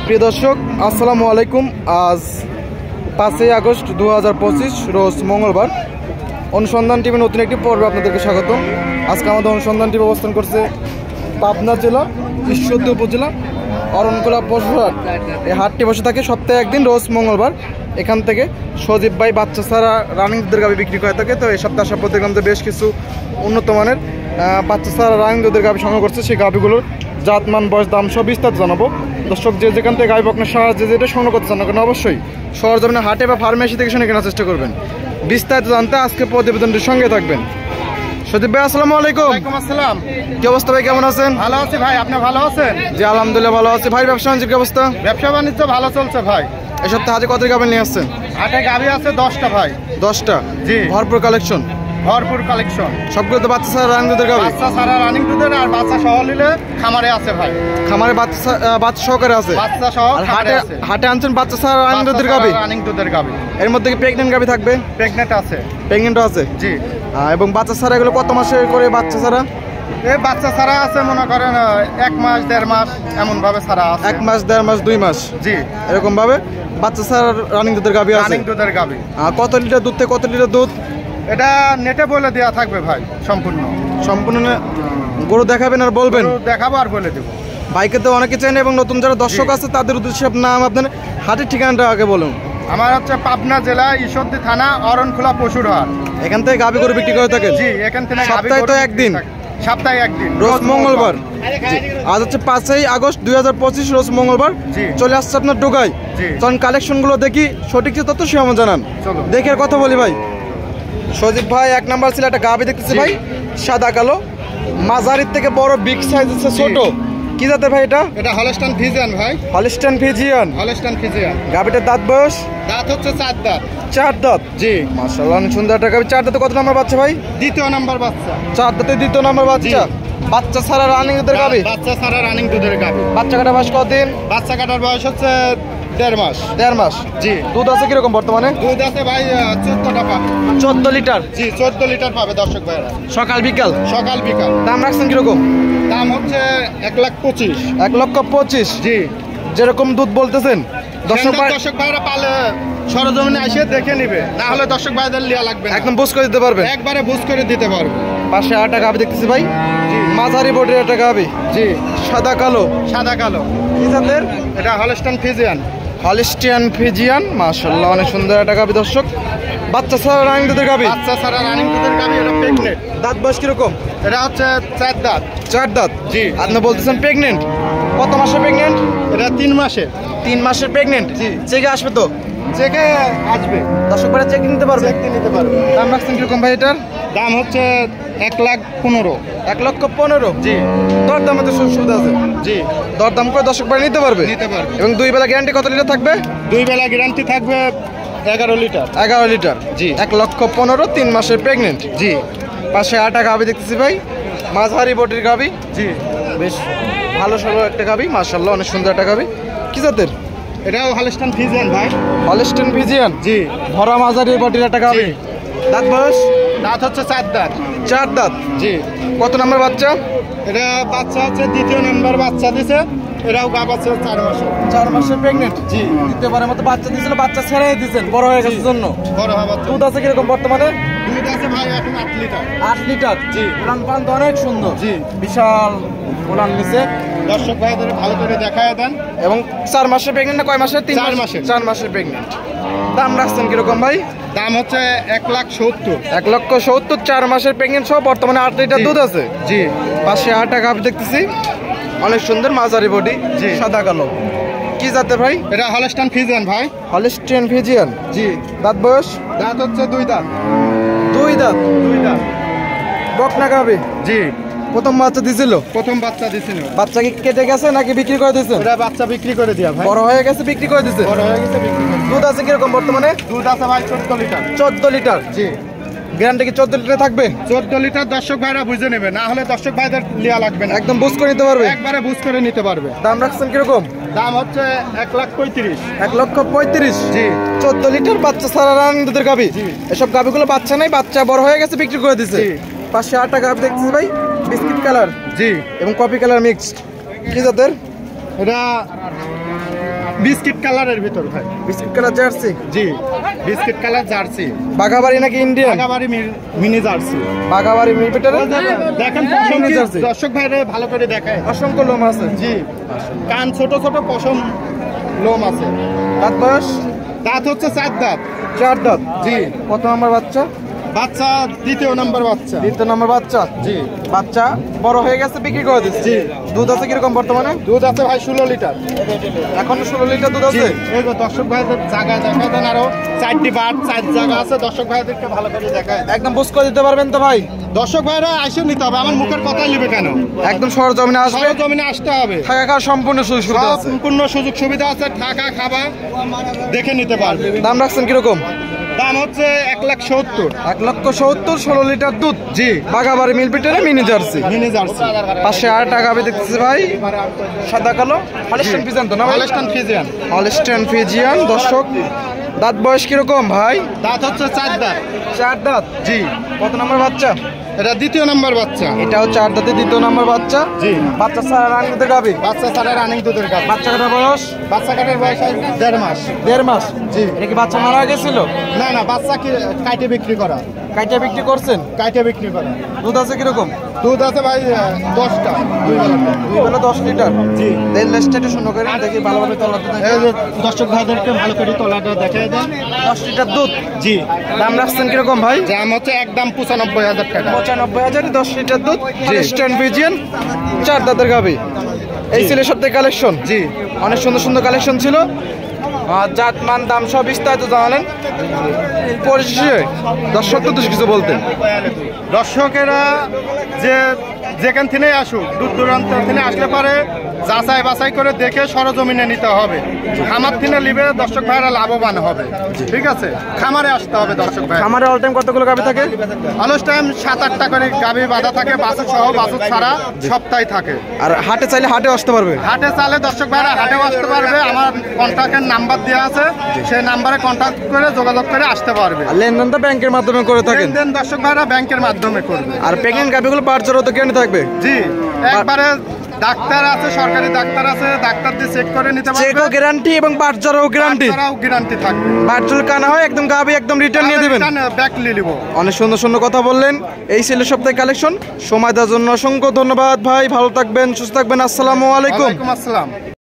প্রিয় দর্শক আসসালামু আলাইকুম। আজ 5 আগস্ট 2025 রোজ মঙ্গলবার। অনুসন্ধান টিভি নতুন একটি পর্বে আপনাদেরকে স্বাগত। আজকে আমাদের অনুসন্ধান টিভি অবস্থান করছে পাবনা জেলা ঈশ্বরদী উপজেলা অরণকুলা পশুহাট। এই হাটটি বসে থাকে সপ্তাহে একদিন রোজ মঙ্গলবার। এখান থেকে সজীব ভাই বাচ্চা ছাড়া রানিং দুধের গাভি বিক্রি করে থাকে। তো এই সপ্তাহে আসা প্রতিগ্রাম বেশ কিছু উন্নত মানের বাচ্চা ছাড়া রানিং দুধের গাভি সংগ্রহ করছে। সেই গাভিগুলোর জাতমান, বয়স, দাম সব বিস্তারিত জানাবো। দর্শক যে যেখান থেকে গাভি বকনা সাহায্যে যেটা সংগ্রহ করতে চান না কেন অবশ্যই সরজমিনে হাটে বা ফার্মেসি থেকে শুনে কেনার চেষ্টা করবেন। বিস্তারিত জানতে আজকে প্রতিবেদনটির সঙ্গে থাকবেন। সজীব ভাই আসসালামু আলাইকুম। ওয়ালাইকুম আসসালাম। কি অবস্থা ভাই, কেমন আছেন? ভালো আছি ভাই, আপনি ভালো আছেন? জি আলহামদুলিল্লাহ ভালো আছি ভাই। ব্যবসা বাণিজ্যের কি অবস্থা? ব্যবসা বাণিজ্য ভালো চলছে ভাই। এই সপ্তাহে হাটে কত গাভি নিয়ে আসছেন? হাটে গাভি আছে 10টা ভাই। 10টা? জি, ভরপুর কালেকশন, ভরপুর কালেকশন। সবগুলো তো বাচ্চা ছাড়া রানিং দুধের গাভি? বাচ্চা সারা রানিং দুধের আর বাচ্চা সহ নিলে খামারে আছে ভাই। খামারে বাচ্চা সহকারে আছে? বাচ্চা সহ আর খামারে হাটে আছে। হাটে আনছেন বাচ্চা ছাড়া রানিং দুধের গাভি? রানিং দুধের গাভি। এর মধ্যে কি প্রেগনেন্ট গাভি থাকবে? প্রেগনেন্ট আছে। প্রেগনেন্টও আছে? জি। এবং বাচ্চা ছাড়া এগুলো কত মাসে করে বাচ্চা ছাড়া? এই বাচ্চা ছাড়া আছে মনে করেন 1 মাস 1.5 মাস এমন ভাবে ছাড়া আছে। 1 মাস 1.5 মাস 2 মাস? জি, এরকম ভাবে বাচ্চা ছাড়া রানিং দুধের গাভি আছে। রানিং দুধের গাভি। কত লিটার দুধ থেকে কত লিটার দুধ? এটা নেটে বলে দেওয়া থাকবে ভাই। সম্পূর্ণ গরু দেখাবেন আর বলবেন? দেখাবো আর বলে দেবো। বাইকে তো অনেকে চেনে এবং নতুন যারা দর্শক আছে তাদের উদ্দেশ্যে নাম, আপনার হাটের ঠিকানাটা আগে বলুন। আমার হচ্ছে পাবনা জেলা ঈশ্বরদী থানা অরণখোলা পশুর হাট। এখান থেকে গাভি গরু বিক্রি করে থাকেন? জি, এখান থেকে সপ্তাহে তো একদিন? সপ্তাহে একদিন, রোজ মঙ্গলবার। আজ হচ্ছে 5 আগস্ট 2025 রোজ মঙ্গলবার। চলে আসছে আপনার ডোগাই। তখন কালেকশন গুলো দেখি, সঠিক যে তথ্য সে আমার জানান। দেখে আর কথা বলি ভাই। সজীব ভাই 1 নাম্বার ছিল একটা গাভি দেখতেছি ভাই, সাদা কালো, মাঝারির থেকে বড়, বিগ সাইজ আছে, ছোট। কি জাতের ভাই এটা? এটা হলস্টাইন ফ্রিজিয়ান ভাই। Holstein Friesian? Holstein Friesian. গাভিটার দাঁত বয়স? দাঁত হচ্ছে 4 দাঁত। 4 দাঁত? জি মাশাআল্লাহ, অনেক সুন্দর একটা গাভি। 4 দাঁতে কত নাম্বার বাচ্চা ভাই? দ্বিতীয় নাম্বার বাচ্চা। 4 দাঁতে দ্বিতীয় নাম্বার বাচ্চা। বাচ্চা ছাড়া রানিং দুধের গাভি? বাচ্চা ছাড়া রানিং দুধের গাভি। বাচ্চা কাটার বয়স কতদিন? বাচ্চা কাটার বয়স হচ্ছে 1.5 মাস। 1.5 মাস? জি। দুধ আছে কিরকম বর্তমানে? দুধ আছে ভাই 14টা পাবে। 14 লিটার? জি, 14 লিটার পাবে দর্শক ভাইরা। সকাল বিকাল? সকাল বিকাল। দাম রাখছেন কিরকম? দাম হচ্ছে 1,25,000। 1,25,000? জি। যেরকম দুধ বলতেছেন দর্শক ভাইরা পালে সরজমিনে এসে দেখে নিবে, না হলে দর্শক ভাইদের লিয়া লাগবে না। একদম বুঝ করে দিতে পারবে? একবারে বুঝ করে দিতে পারবে। পাশে আটা গাভি দেখতেছি ভাই, মাঝারি বডির একটা গাভি। জি, সাদা কালো? সাদা কালো। কি জাতের? এটা হলস্টাইন ফ্রিজিয়ান। হলস্টাইন ফ্রিজিয়ান, মাশাআল্লাহ অনেক সুন্দর একটা গাভি দর্শক। বাচ্চা ছাড়া রানিং দুধের গাভি? বাচ্চা ছাড়া রানিং দুধের গাভি। এটা প্রেগনেন্ট। দাঁত বয়স কিরকম? এটা হচ্ছে 4 দাঁত। 4 দাঁত? জি। আপনি বলতেছেন প্রেগনেন্ট? কত মাসে প্রেগনেন্ট? এটা 3 মাসে। 3 মাসের প্রেগনেন্ট? জি। চেকে আসবে তো? চেকে আসবে। দর্শক ভাইরা চেক নিতে পারবে? চেক নিতে পারবে। দাম রাখছেন কিরকম ভাই এটার? দাম হচ্ছে 1,15,000। 1,15,000? জি। দরদামে তো সুবিধা আছে? জি। দরদাম করে দর্শক ভাই নিতে পারবে? নিতে পারবে। এবং 2 বেলা গ্যারান্টি কত লিটার থাকবে? 2 বেলা গ্যারান্টি থাকবে 11 লিটার। 11 লিটার? জি। 1,15,000, 3 মাসের প্রেগনেন্ট? জি। পাশে আটা গাভি দেখতেছি ভাই, মাঝারি বটির গাভি। জি। বেশ ভালো সরো একটা গাভি, মাশাআল্লাহ অনেক সুন্দর একটা গাভি। কি জাতের? এটাও হলস্টাইন ফ্রিজিয়ান ভাই। Holstein Friesian? জি। ভরা মাঝারি বটির একটা গাভি। দাঁত বয়স? দাঁত হচ্ছে 4 দাঁত। 4 দাঁত? জি। কত নাম্বার বাচ্চা? এটা বাচ্চা হচ্ছে দ্বিতীয় নাম্বার বাচ্চা দিছে। এটাও গাব আছে 4 মাসে। 4 মাসের প্রেগনেন্ট? জি। দ্বিতীয়বারের মতো বাচ্চা দিয়েছিল, বাচ্চা ছেড়ে দিয়েছেন বড় হয়ে গেছে জন্য? বড় হবার দুধ আছে কিরকম বর্তমানে? দুধ আছে ভাই এখন 8 লিটার। 8 লিটার? জি। উলান পান তো অনেক সুন্দর। জি। বিশাল উলান নিচে। দর্শক ভাইদের ভালো করে দেখায় দেন। এবং 4 মাসের প্রেগনেন্ট না কয় মাসের? 4 মাসের। 4 মাসের প্রেগনেন্ট। দাম রাখছেন কিরকম ভাই? দাম হচ্ছে 1,70,000। 1,70,000, 4 মাসের প্রেগনেন্ট সহ বর্তমানে 8 লিটার দুধ আছে। জি। পাশে আটা গাভি দেখতেছি, অনেক সুন্দর মাঝারি বডি, সাদা কালো। কি জাতের ভাই? এটা হলস্টাইন ফ্রিজিয়ান ভাই। Holstein Friesian? জি। দাঁত বয়স? দাঁত হচ্ছে 2 দাঁত। 2 দাঁত? 2 দাঁত। বকনা গাভি? জি। প্রথম বাচ্চা দিছিল? প্রথম বাচ্চা দিছিল। বাচ্চা কি কেটে গেছে নাকি বিক্রি করে দিয়েছেন? ওটা বাচ্চা বিক্রি করে দিয়া ভাই। বড় হয়ে গেছে বিক্রি করে দিয়েছে? বড় হয়ে গেছে বিক্রি করে। দুধ আছে কিরকম বর্তমানে? দুধ আছে ভাই 14 লিটার। 14 লিটার? জি। গ্যারান্টি কি 14 লিটার থাকবে? 14 লিটার দর্শক ভাইরা বুঝে নেবে, না হলে দর্শক ভাইদের লিয়া লাগবে না। একদম বুঝ করে নিতে পারবে? একবারে বুঝ করে নিতে পারবে। দাম রাখছেন কিরকম? দাম হচ্ছে 1,35,000। 1,35,000? জি। 14 লিটার বাচ্চা ছাড়া রানিং দুধের গাভি? এসব গাভিগুলো বাচ্চা নাই, বাচ্চা বড় হয়ে গেছে বিক্রি করে দিছে। পাশে আটা গাভি দেখতেছি ভাই, বিস্কিট কালার? জি। এবং কফি কালার মিক্সড। কি জাতের? এটা বিস্কিট কালারের ভিতর ভাই। Biscuit colour jersey. জি, বিস্কিট কালার জার্সি। বাঘাবাড়ি নাকি ইন্ডিয়ান? বাঘাবাড়ি মিনি জার্সি। বাঘাবাড়ি মিল পিটারে দেখেন মিনি জার্সি। দর্শক ভাইরে ভালো করে দেখায়। অসংখ্য লোম আছে। জি, কান ছোট ছোট পশম লোম আছে। দাঁত বয়স? দাঁত হচ্ছে 4 দাঁত। 4 দাঁত। জি। কত নাম্বার বাচ্চা? বাচ্চা দ্বিতীয় নাম্বার বাচ্চা। দ্বিতীয় নাম্বার বাচ্চা। জি। বাচ্চা বড় হয়ে গেছে, বিক্রি করে দিচ্ছি। জি। দুধ আছে কিরকম বর্তমানে? দুধ আছে ভাই 16 লিটার। এখন 16 লিটার দুধ জি, আছে। এই যে দর্শক ভাইদের জায়গা দেখা দেন, আরো 4টি বাট 4 জায়গা আছে। দর্শক ভাইদেরকে ভালো করে দেখায়। একদম বুঝ করে দিতে পারবেন তো ভাই? দর্শক ভাইরা আইসে নিতে হবে, আমার মুখের কথাই নেবে কেন? একদম সরজমিনে আসবে, জমিনে আসতে হবে। থাকা খাওয়ার সম্পূর্ণ সুযোগ সুবিধা আছে। সম্পূর্ণ সুযোগ সুবিধা আছে, থাকা খাবার দেখে নিতে পারবে। দাম রাখছেন কিরকম? দাম হচ্ছে 1,70,000। 1,70,000, 16 লিটার দুধ। জি, বাঘাবাড়ি mill পিটারে mini jersey. Mini jersey. পাশে আর টাকা আমি দেখতেছি ভাই, সাদা কালো হলস্টেইন ফ্রিজিয়ান তো না ভাই? Holstein Friesian. Holstein Friesian. দর্শক, দাঁত বয়স কিরকম ভাই? দাঁত হচ্ছে 4 দাঁত। 4 দাঁত। জি। কত নাম্বার বাচ্চা? এটা দ্বিতীয় নাম্বার বাচ্চা। এটাও 4 দাঁতে দ্বিতীয় নাম্বার বাচ্চা। জি। বাচ্চা সারা রান দিতে গাবি। বাচ্চা ছাড়া রানিং দুধের গাছ। বাচ্চা কাটার বয়স? বাচ্চা কাটার বয়স 1.5 মাস। 1.5 মাস। জি। এটা কি বাচ্চা মারা গেছিল? না না, বাচ্চা কি কাইটে বিক্রি করা। কাইটা বিক্রি করছেন? কাইটে বিক্রি করা। দুধ আছে কিরকম? দুধ আছে ভাই 10টা। 2 বেলা 10 লিটার। জি। তেল লেসটা একটু সুন্দর করে দেখি, ভালোভাবে তলাতে দেখি। এই যে দর্শক ভাইদেরকে ভালো করে তলাটা দেখিয়ে দেন। 10 লিটার দুধ। জি। দাম রাখছেন কিরকম ভাই? দাম হচ্ছে একদম 95,000 টাকা। 95,000, 10 লিটার দুধ। হলস্টেইন ফ্রিজিয়ান, 4 দাঁতের গাবি। এই ছিল সপ্তাহে কালেকশন। জি। অনেক সুন্দর সুন্দর কালেকশন ছিল। জাত মান দাম সব বিস্তারিত জানালেন। পরিশেষে দর্শক তো কিছু বলতেন? দর্শকেরা যে যেখান থেকে আসুক, দূর দূরান্ত থেকে আসলে পারে যাচাই বাছাই করে দেখে সরজমিনে নিতে হবে। খামার থেকে নিবে দর্শক ভাইরা লাভবান হবে। ঠিক আছে, খামারে আসতে হবে দর্শক ভাই। খামারে অল টাইম কতগুলো গাবি থাকে? অলস টাইম 7-8টা করে গাভী বাঁধা থাকে, বাছুর সহ বাছুর ছাড়া সপ্তাহে থাকে। আর হাটে চাইলে হাটে আসতে পারবে? হাটে চালে দর্শক ভাইরা হাটেও আসতে পারবে। আমার কন্ট্যাক্টের নাম্বার দেওয়া আছে, সেই নাম্বারে কন্ট্যাক্ট করে যোগাযোগ করে আসতে পারবে। আর লেনদেন তো ব্যাংকের মাধ্যমে করে থাকেন? লেনদেন দর্শক ভাইরা ব্যাংকের মাধ্যমে করবে। আর প্রেগনেন্ট গাভিগুলো বাচ্চারও তো কেন থাকবে? জি, একবারে ডাক্তার আছে, সরকারি ডাক্তার আছে, ডাক্তার দিয়ে চেক করে নিতে পারবে। চেকও গ্যারান্টি এবং বাচ্চারও গ্যারান্টি? বাচ্চারাও গ্যারান্টি থাকবে। বাচ্চার কানা হয় একদম গাভি একদম রিটার্ন নিয়ে দেবেন? ব্যাক নিয়ে নিব। অনেক সুন্দর সুন্দর কথা বললেন। এই ছিল সপ্তাহে কালেকশন। সময় দেওয়ার জন্য অসংখ্য ধন্যবাদ ভাই। ভালো থাকবেন, সুস্থ থাকবেন। আসসালামু আলাইকুম। ওয়ালাইকুম আসসালাম।